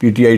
PTI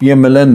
PMLN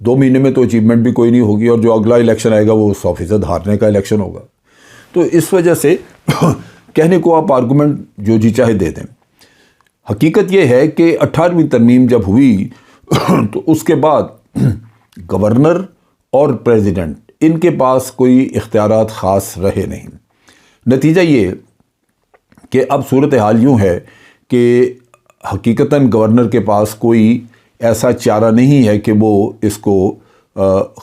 2 مہینے میں تو اچیومنٹ بھی کوئی نہیں ہوگی، اور جو اگلا الیکشن آئے گا وہ 100% ہارنے کا الیکشن ہوگا۔ تو اس وجہ سے کہنے کو آپ آرگومنٹ جو جی چاہے دے دیں، حقیقت یہ ہے کہ 18ویں ترمیم جب ہوئی تو اس کے بعد گورنر اور پریزیڈنٹ ان کے پاس کوئی اختیارات خاص رہے نہیں۔ نتیجہ یہ کہ اب صورتحال یوں ہے کہ حقیقتاً گورنر کے پاس کوئی ایسا چارہ نہیں ہے کہ وہ اس کو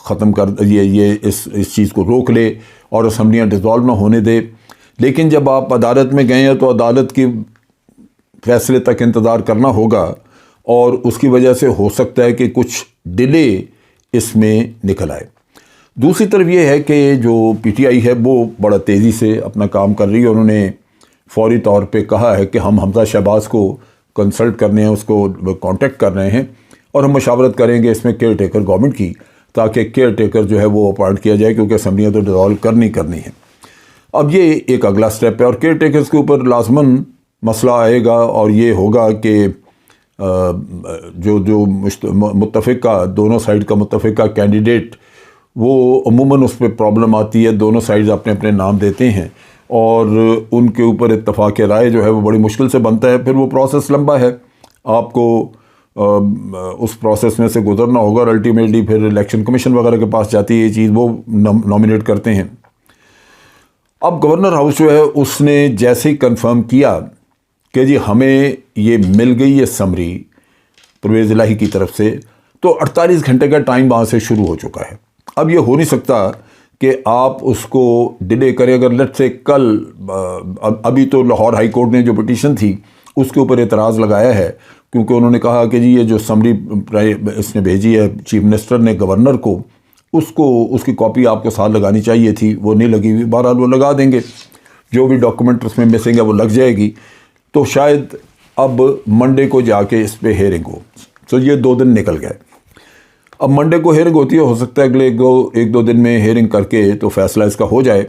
ختم کر اس چیز کو روک لے اور اسمبلیاں ڈیزالو نہ ہونے دے۔ لیکن جب آپ عدالت میں گئے ہیں تو عدالت کے فیصلے تک انتظار کرنا ہوگا، اور اس کی وجہ سے ہو سکتا ہے کہ کچھ ڈیلے اس میں نکل آئے۔ دوسری طرف یہ ہے کہ جو پی ٹی آئی ہے وہ بڑا تیزی سے اپنا کام کر رہی ہے۔ انہوں نے فوری طور پہ کہا ہے کہ ہم حمزہ شہباز کو کنسلٹ کرنے ہیں، اس کو کانٹیکٹ کر رہے ہیں، اور ہم مشاورت کریں گے اس میں کیئر ٹیکر گورنمنٹ کی، تاکہ کیئر ٹیکر جو ہے وہ اپوائنٹ کیا جائے، کیونکہ اسمبلیاں تو ڈیزالو کرنی ہے۔ اب یہ ایک اگلا سٹیپ ہے، اور کیئر ٹیکرز کے اوپر لازماً مسئلہ آئے گا، اور یہ ہوگا کہ جو متفقہ دونوں سائیڈ کا متفقہ کینڈیڈیٹ، وہ عموماً اس پہ پرابلم آتی ہے، دونوں سائیڈز اپنے اپنے نام دیتے ہیں، اور ان کے اوپر اتفاق رائے جو ہے وہ بڑی مشکل سے بنتا ہے۔ پھر وہ پروسیس لمبا ہے، آپ کو اس پروسیس میں سے گزرنا ہوگا، اور الٹیمیٹلی پھر الیکشن کمیشن وغیرہ کے پاس جاتی ہے یہ چیز، وہ نامینیٹ کرتے ہیں۔ اب گورنر ہاؤس جو ہے اس نے جیسے ہی کنفرم کیا کہ جی ہمیں یہ مل گئی ہے سمری پرویز الہی کی طرف سے، تو 48 گھنٹے کا ٹائم وہاں سے شروع ہو چکا ہے۔ اب یہ ہو نہیں سکتا کہ آپ اس کو ڈیلے کریں۔ اگر لیٹ سے کل، ابھی تو لاہور ہائی کورٹ نے جو پٹیشن تھی اس کے اوپر اعتراض لگایا ہے، کیونکہ انہوں نے کہا کہ جی یہ جو سمری اس نے بھیجی ہے چیف منسٹر نے گورنر کو، اس کی کاپی آپ کو ساتھ لگانی چاہیے تھی، وہ نہیں لگی ہوئی۔ بہرحال وہ لگا دیں گے، جو بھی ڈاکومنٹ اس میں مسنگ ہے وہ لگ جائے گی، تو شاید اب منڈے کو جا کے اس پہ ہیئرنگ ہو۔ تو یہ 2 دن نکل گئے۔ اب منڈے کو ہیئرنگ ہوتی ہے، ہو سکتا ہے اگلے 1-2 دن میں ہیئرنگ کر کے تو فیصلہ اس کا ہو جائے،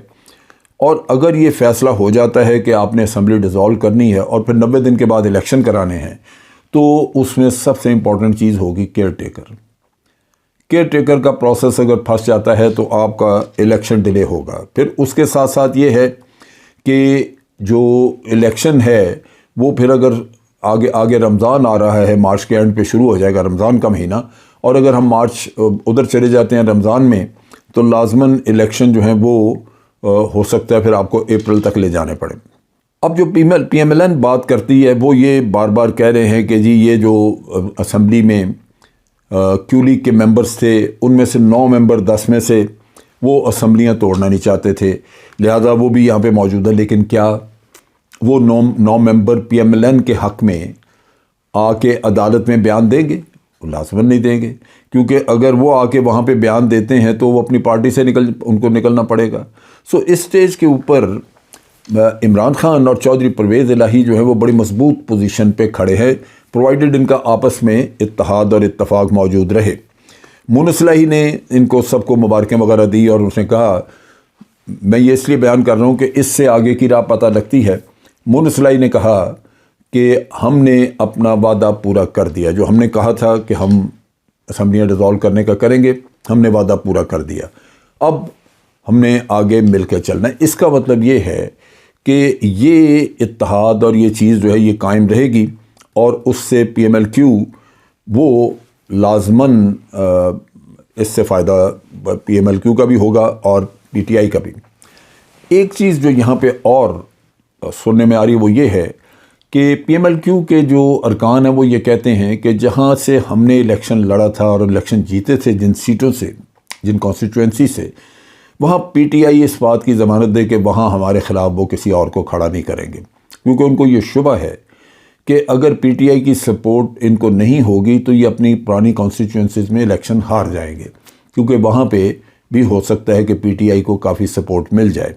اور اگر یہ فیصلہ ہو جاتا ہے کہ آپ نے اسمبلی ڈیزالو کرنی ہے اور پھر 90 دن کے بعد الیکشن کرانے ہیں، تو اس میں سب سے امپورٹنٹ چیز ہوگی کیئر ٹیکر۔ کیئر ٹیکر کا پروسیس اگر پھنس جاتا ہے تو آپ کا الیکشن ڈیلے ہوگا۔ پھر اس کے ساتھ ساتھ یہ ہے کہ جو الیکشن ہے وہ پھر اگر آگے رمضان آ رہا ہے، مارچ کے اینڈ پہ شروع ہو جائے گا رمضان کا مہینہ، اور اگر ہم مارچ ادھر چلے جاتے ہیں رمضان میں، تو لازماً الیکشن جو ہیں وہ ہو سکتا ہے پھر آپ کو اپریل تک لے جانے پڑے۔ اب جو پی ایم ایل این بات کرتی ہے وہ یہ بار بار کہہ رہے ہیں کہ جی یہ جو اسمبلی میں کیو لیگ کے ممبرز تھے، ان میں سے 9 ممبر 10 میں سے وہ اسمبلیاں توڑنا نہیں چاہتے تھے، لہذا وہ بھی یہاں پہ موجود ہے۔ لیکن کیا وہ 9 ممبر پی ایم ایل این کے حق میں آ کے عدالت میں بیان دیں گے؟ وہ لازماً نہیں دیں گے، کیونکہ اگر وہ آ کے وہاں پہ بیان دیتے ہیں تو وہ اپنی پارٹی سے ان کو نکلنا پڑے گا۔ سو اس سٹیج کے اوپر عمران خان اور چودھری پرویز الہی جو ہے وہ بڑی مضبوط پوزیشن پہ کھڑے ہیں، پرووائڈڈ ان کا آپس میں اتحاد اور اتفاق موجود رہے۔ مونس الہی نے ان کو سب کو مبارکیں وغیرہ دی، اور اس نے کہا، میں یہ اس لیے بیان کر رہا ہوں کہ اس سے آگے کی راہ پتہ لگتی ہے۔ مونس الہی نے کہا کہ ہم نے اپنا وعدہ پورا کر دیا، جو ہم نے کہا تھا کہ ہم اسمبلیاں ڈیزالو کرنے کا کریں گے، ہم نے وعدہ پورا کر دیا، اب ہم نے آگے مل کے چلنا ہے۔ اس کا مطلب یہ ہے کہ یہ اتحاد اور یہ چیز جو ہے یہ قائم رہے گی، اور اس سے پی ایم ایل کیو وہ لازماً اس سے فائدہ پی ایم ایل کیو کا بھی ہوگا اور پی ٹی آئی کا بھی۔ ایک چیز جو یہاں پہ اور سننے میں آ رہی ہے وہ یہ ہے کہ پی ایم ایل کیو کے جو ارکان ہیں وہ یہ کہتے ہیں کہ جہاں سے ہم نے الیکشن لڑا تھا اور الیکشن جیتے تھے جن سیٹوں سے، جن کانسٹیٹوئنسی سے، وہاں پی ٹی آئی اس بات کی ضمانت دے کہ وہاں ہمارے خلاف وہ کسی اور کو کھڑا نہیں کریں گے، کیونکہ ان کو یہ شبہ ہے کہ اگر پی ٹی آئی کی سپورٹ ان کو نہیں ہوگی تو یہ اپنی پرانی کانسٹیٹوئنسیز میں الیکشن ہار جائیں گے، کیونکہ وہاں پہ بھی ہو سکتا ہے کہ پی ٹی آئی کو کافی سپورٹ مل جائے۔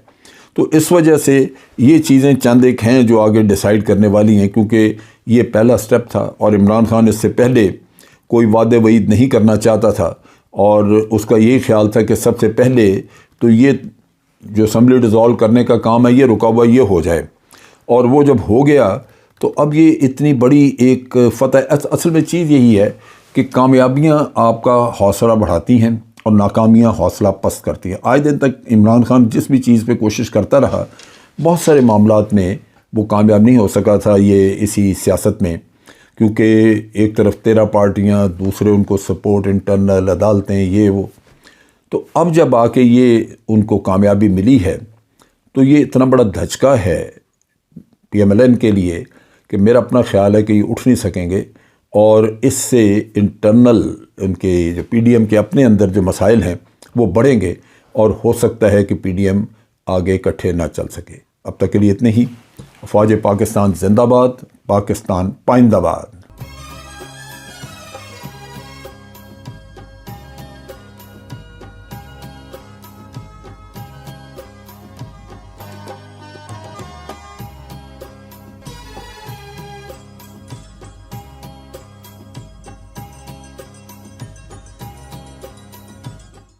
تو اس وجہ سے یہ چیزیں چند ایک ہیں جو آگے ڈیسائیڈ کرنے والی ہیں، کیونکہ یہ پہلا سٹیپ تھا اور عمران خان اس سے پہلے کوئی وعدے وعید نہیں کرنا چاہتا تھا، اور اس کا یہی خیال تھا کہ سب سے پہلے تو یہ جو اسمبلی ڈیزالو کرنے کا کام ہے یہ رکا ہوا یہ ہو جائے، اور وہ جب ہو گیا تو اب یہ اتنی بڑی ایک فتح، اصل میں چیز یہی ہے کہ کامیابیاں آپ کا حوصلہ بڑھاتی ہیں اور ناکامیاں حوصلہ پست کرتی ہیں۔ آج دن تک عمران خان جس بھی چیز پہ کوشش کرتا رہا، بہت سارے معاملات میں وہ کامیاب نہیں ہو سکا تھا یہ اسی سیاست میں، کیونکہ ایک طرف 13 پارٹیاں، دوسرے ان کو سپورٹ، انٹرنل عدالتیں، یہ وہ۔ تو اب جب آ کے یہ ان کو کامیابی ملی ہے تو یہ اتنا بڑا دھچکا ہے پی ایم ایل این کے لیے کہ میرا اپنا خیال ہے کہ یہ اٹھ نہیں سکیں گے، اور اس سے انٹرنل ان کے جو پی ڈی ایم کے اپنے اندر جو مسائل ہیں وہ بڑھیں گے، اور ہو سکتا ہے کہ پی ڈی ایم آگے اکٹھے نہ چل سکے۔ اب تک کے لیے اتنے ہی۔ فوج پاکستان زندہ باد، پاکستان پائندہ باد۔